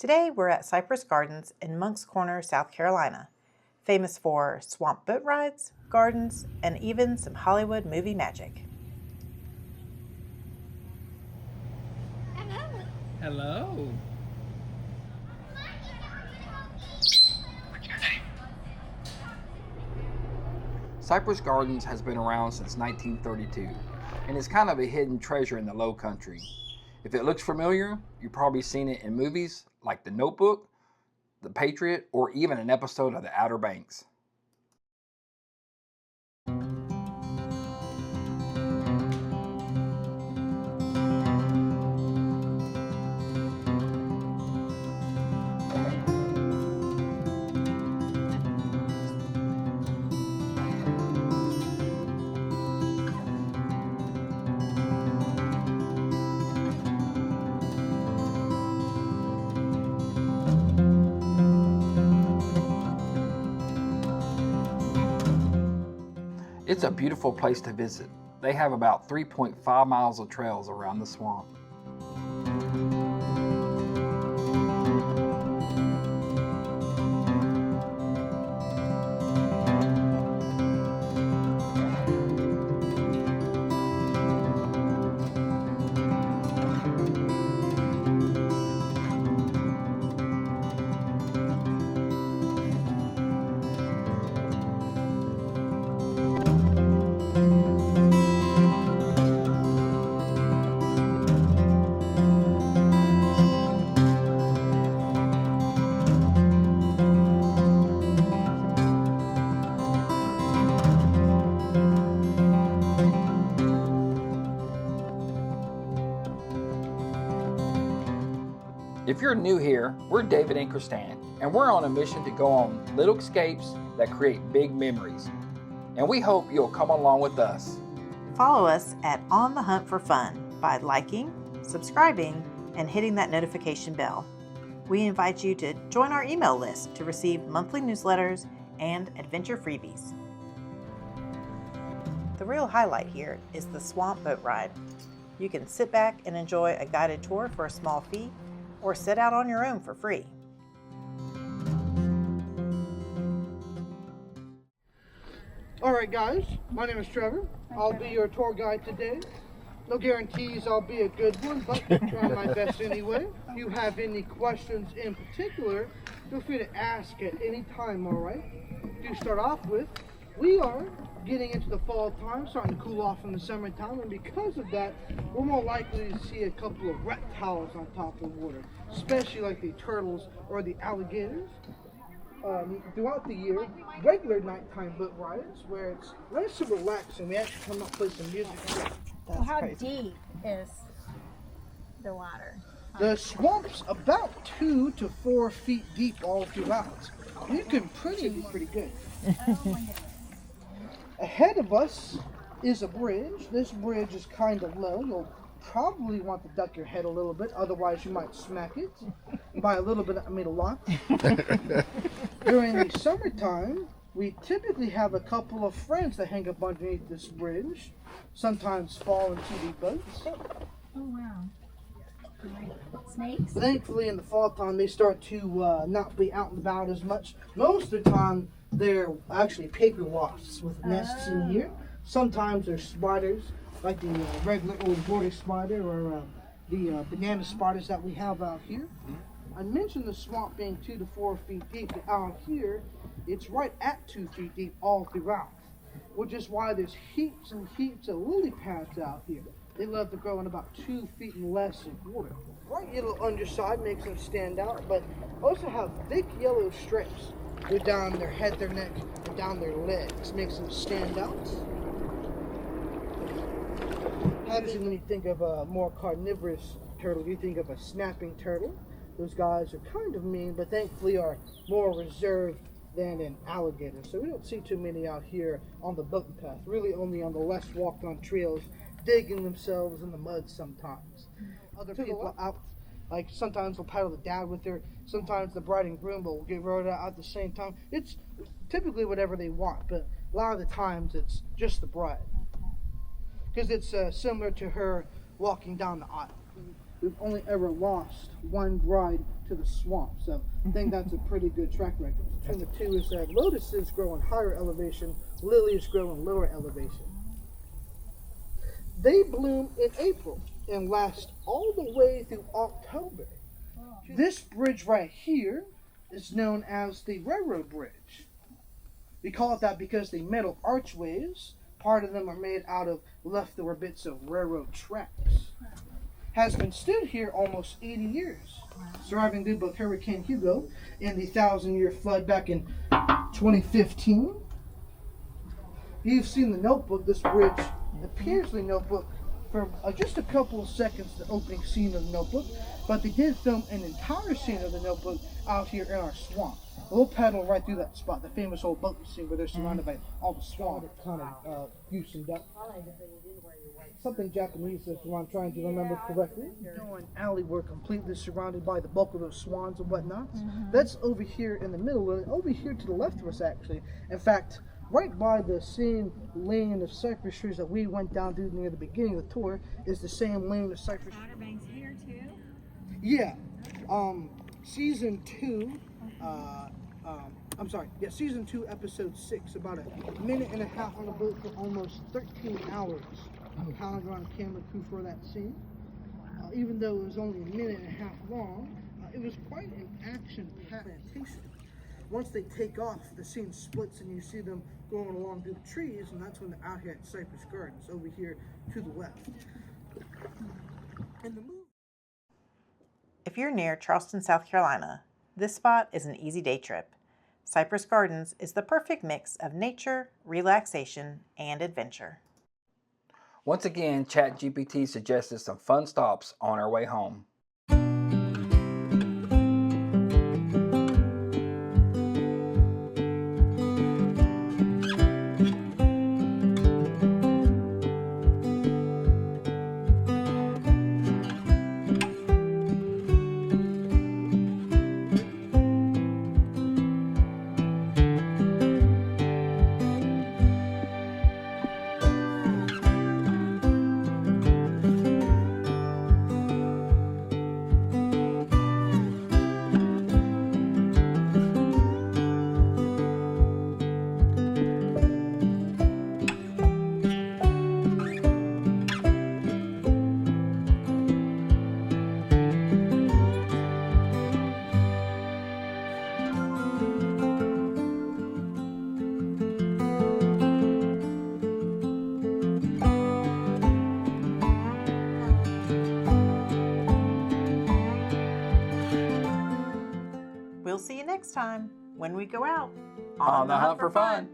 Today we're at Cypress Gardens in Moncks Corner, South Carolina, famous for swamp boat rides, gardens, and even some Hollywood movie magic. Hello. Cypress Gardens has been around since 1932 and is kind of a hidden treasure in the Low Country. If it looks familiar, you've probably seen it in movies like The Notebook, The Patriot, or even an episode of The Outer Banks. It's a beautiful place to visit. They have about 3.5 miles of trails around the swamp. If you're new here, we're David and Khristanne, and we're on a mission to go on little escapes that create big memories. And we hope you'll come along with us. Follow us at On the Hunt for Fun by liking, subscribing, and hitting that notification bell. We invite you to join our email list to receive monthly newsletters and adventure freebies. The real highlight here is the swamp boat ride. You can sit back and enjoy a guided tour for a small fee, or set out on your own for free. Alright guys, my name is Trevor. I'll be your tour guide today. No guarantees I'll be a good one, but I'll try my best anyway. If you have any questions in particular, feel free to ask at any time, alright? To start off with, we are getting into the fall time, starting to cool off in the summertime, and because of that, we're more likely to see a couple of reptiles on top of the water, especially like the turtles or the alligators. Throughout the year, regular nighttime boat rides where it's nice and relaxing. We actually come up and play some music. Well, how deep is the water? The swamp's about 2 to 4 feet deep all throughout. You can pretty good. Ahead of us is a bridge. This bridge is kind of low. You'll probably want to duck your head a little bit, otherwise you might smack it. By a little bit, I mean a lot. During the summertime, we typically have a couple of friends that hang up underneath this bridge, sometimes fall into the boats. Oh, wow. Snakes? Thankfully, in the fall time, they start to not be out and about as much. Most of the time, they're actually paper wasps with nests in here. Sometimes they're spiders, like the regular old border spider or the banana spiders that we have out here. I mentioned the swamp being 2 to 4 feet deep. Out here, it's right at 2 feet deep all throughout, which is why there's heaps and heaps of lily pads out here. They love to grow in about 2 feet and less of water. Bright yellow underside makes them stand out, but also have thick yellow strips go down their head, their neck, and down their legs. Makes them stand out. Usually when you think of a more carnivorous turtle, you think of a snapping turtle. Those guys are kind of mean, but thankfully are more reserved than an alligator. So we don't see too many out here on the boat path, really only on the less walked on trails, digging themselves in the mud sometimes. Other people out, like sometimes they'll paddle the dad with her, sometimes the bride and groom will get rowed out at the same time. It's typically whatever they want, but a lot of the times it's just the bride. Because it's similar to her walking down the aisle. We've only ever lost one bride to to the swamp. So I think that's a pretty good track record. Between the two is that lotuses grow in higher elevation, lilies grow in lower elevation. They bloom in April and last all the way through October. This bridge right here is known as the railroad bridge. We call it that because the metal archways, part of them are made out of leftover bits of railroad tracks. Has been stood here almost 80 years, surviving through both Hurricane Hugo and the 1,000-year flood back in 2015. You've seen the Notebook. This bridge appears in the Notebook for just a couple of seconds, the opening scene of the Notebook, but they did film an entire scene of the Notebook out here in our swamp. We'll paddle right through that spot, the famous old boat scene where they're surrounded by all the swamp, kind of loosened up. Something Japanese, if I'm trying to remember correctly. An alley we're completely surrounded by the bulk of those swans and whatnot. That's over here in the middle, and over here to the left of us, actually. In fact, right by the same lane of cypress trees that we went down to near the beginning of the tour is the same lane of cypress trees. Outer Banks here too? Yeah. Season 2, Season 2, Episode 6, about a minute and a half on the boat for almost 13 hours. Polygon camera crew for that scene. Even though it was only a minute and a half long, it was quite an action-packed plantation. Once they take off, the scene splits and you see them going along through the trees, and that's when they're out here at Cypress Gardens, over here to the left. And the movie. If you're near Charleston, South Carolina, this spot is an easy day trip. Cypress Gardens is the perfect mix of nature, relaxation, and adventure. Once again, ChatGPT suggested some fun stops on our way home. We'll see you next time when we go out On the hunt for fun.